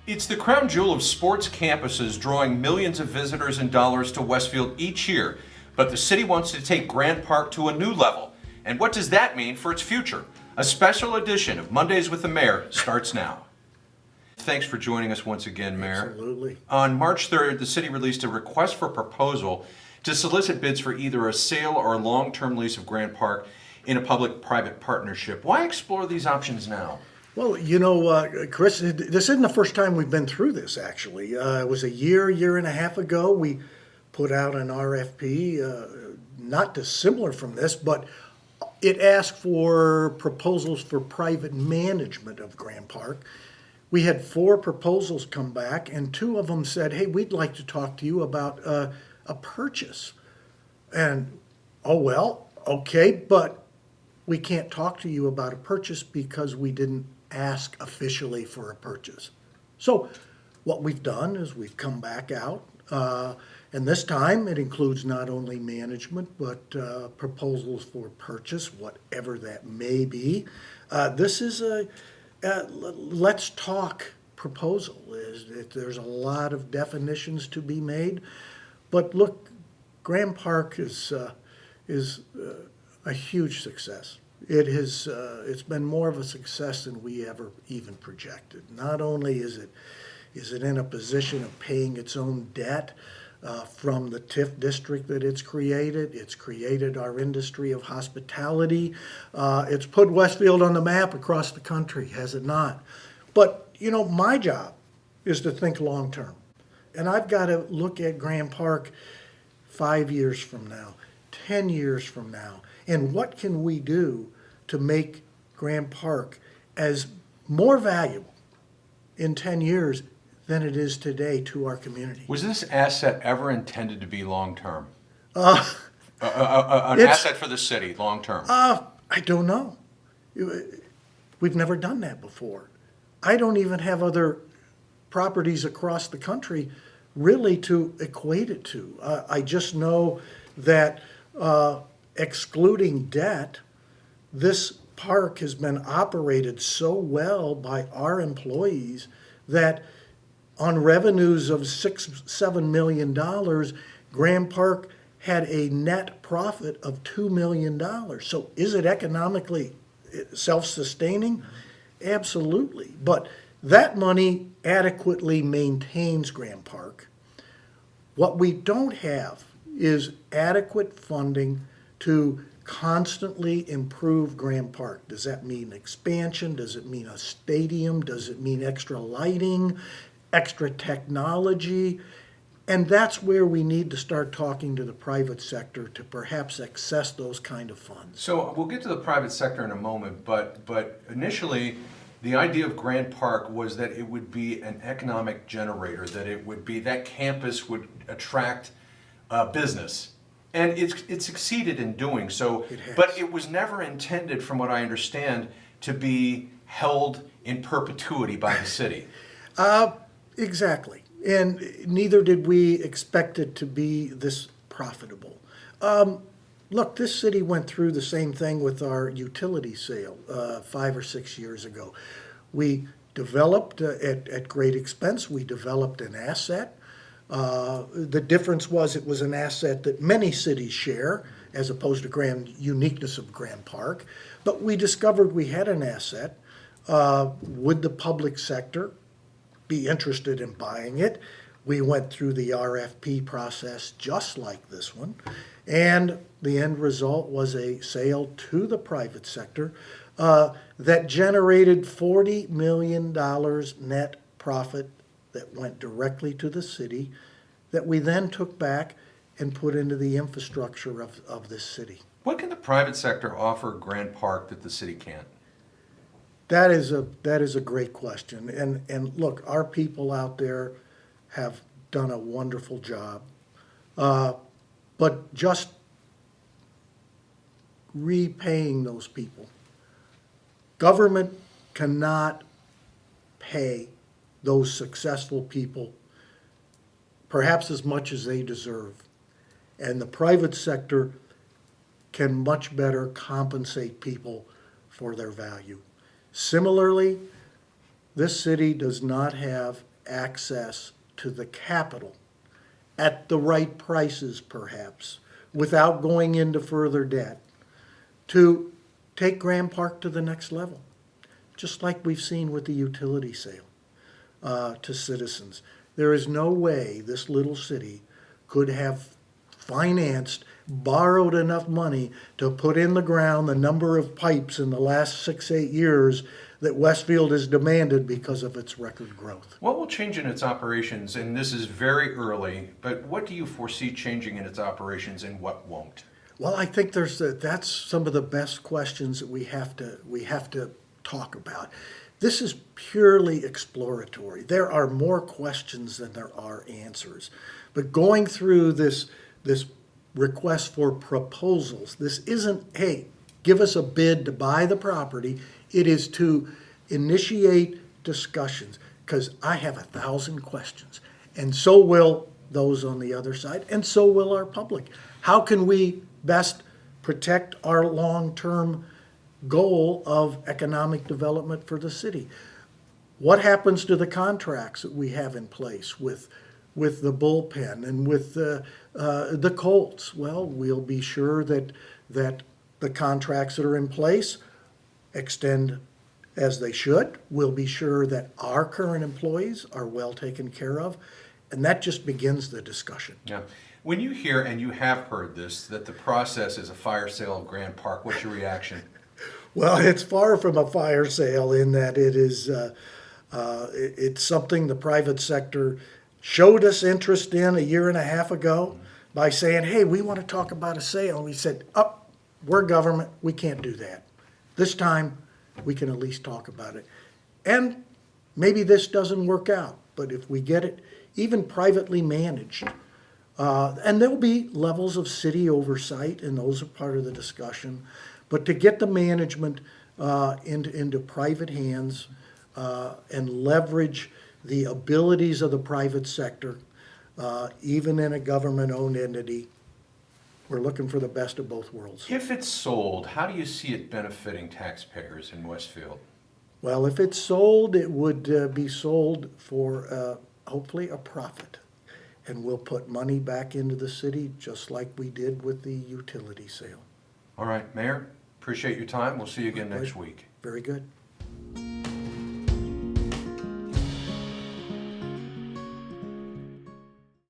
It's the crown jewel of sports campuses, drawing millions of visitors and dollars to Westfield each year. But the city wants to take Grant Park to a new level. And what does that mean for its future? A special edition of Mondays with the Mayor starts now. Thanks for joining us once again, Mayor. Absolutely. On March 3rd, the city released a request for proposal to solicit bids for either a sale or a long-term lease of Grant Park in a public-private partnership. Why explore these options now? Well, Chris, this isn't the first time we've been through this, actually. It was a year and a half ago. We put out an RFP, not dissimilar from this, but it asked for proposals for private management of Grant Park. We had 4 proposals come back, and 2 of them said, hey, we'd like to talk to you about a purchase. And, oh, well, okay, but we can't talk to you about a purchase because we didn't ask officially for a purchase. So what we've done is we've come back out, and this time it includes not only management, but proposals for purchase, whatever that may be. This is a let's talk proposal. There's a lot of definitions to be made, but look, Grant Park is a huge success. It's been more of a success than we ever even projected. Not only is it in a position of paying its own debt from the TIF district that it's created our industry of hospitality. It's put Westfield on the map across the country, has it not? But, my job is to think long term. And I've got to look at Grant Park 5 years from now, 10 years from now, and what can we do to make Grant Park as more valuable in 10 years than it is today to our community. Was this asset ever intended to be long-term? Uh, An asset for the city, long-term? I don't know. We've never done that before. I don't even have other properties across the country really to equate it to. I just know that excluding debt, this park has been operated so well by our employees that on revenues of $6-7 million, Grant Park had a net profit of $2 million. So is it economically self-sustaining? Absolutely. But that money adequately maintains Grant Park. What we don't have is adequate funding to constantly improve Grant Park. Does that mean expansion? Does it mean a stadium? Does it mean extra lighting, extra technology? And that's where we need to start talking to the private sector to perhaps access those kind of funds. So we'll get to the private sector in a moment, but initially, the idea of Grant Park was that it would be an economic generator, that campus would attract business. And it's succeeded in doing so, but it was never intended, from what I understand, to be held in perpetuity by the city. Exactly. And neither did we expect it to be this profitable. Look, this city went through the same thing with our utility sale 5 or 6 years ago. We developed, at great expense, we developed an asset. The difference was it was an asset that many cities share, as opposed to grand uniqueness of Grant Park. But we discovered we had an asset. Would the public sector be interested in buying it? We went through the RFP process just like this one, and the end result was a sale to the private sector that generated $40 million net profit that went directly to the city, that we then took back and put into the infrastructure of this city. What can the private sector offer Grant Park that the city can't? That is a great question. And look, our people out there have done a wonderful job. But just repaying those people. Government cannot pay those successful people perhaps as much as they deserve. And the private sector can much better compensate people for their value. Similarly, this city does not have access to the capital at the right prices perhaps, without going into further debt, to take Grand Park to the next level, just like we've seen with the utility sale to citizens. There is no way this little city could have financed, borrowed enough money to put in the ground the number of pipes in the last 6, 8 years that Westfield has demanded because of its record growth. What will change in its operations, and this is very early, but what do you foresee changing in its operations and what won't? Well, I think that's some of the best questions that we have to talk about. This is purely exploratory. There are more questions than there are answers. But going through this request for proposals, this isn't, hey, give us a bid to buy the property. It is to initiate discussions, because I have 1,000 questions, and so will those on the other side, and so will our public. How can we best protect our long-term goal of economic development for the city? What happens to the contracts that we have in place with the bullpen and with the Colts? Well, we'll be sure that the contracts that are in place extend as they should. We'll be sure that our current employees are well taken care of, and that just begins the discussion. Yeah. When you hear, and you have heard this, that the process is a fire sale of Grand Park, what's your reaction? Well, it's far from a fire sale in that it is it's something the private sector showed us interest in a year and a half ago by saying, hey, we want to talk about a sale. And we said, we're government, we can't do that. This time, we can at least talk about it. And maybe this doesn't work out, but if we get it even privately managed, and there'll be levels of city oversight, and those are part of the discussion, but to get the management into private hands and leverage the abilities of the private sector, even in a government-owned entity, we're looking for the best of both worlds. If it's sold, how do you see it benefiting taxpayers in Westfield? Well, if it's sold, it would be sold for hopefully a profit. And we'll put money back into the city just like we did with the utility sale. All right, Mayor, appreciate your time. We'll see you again next week. Very good.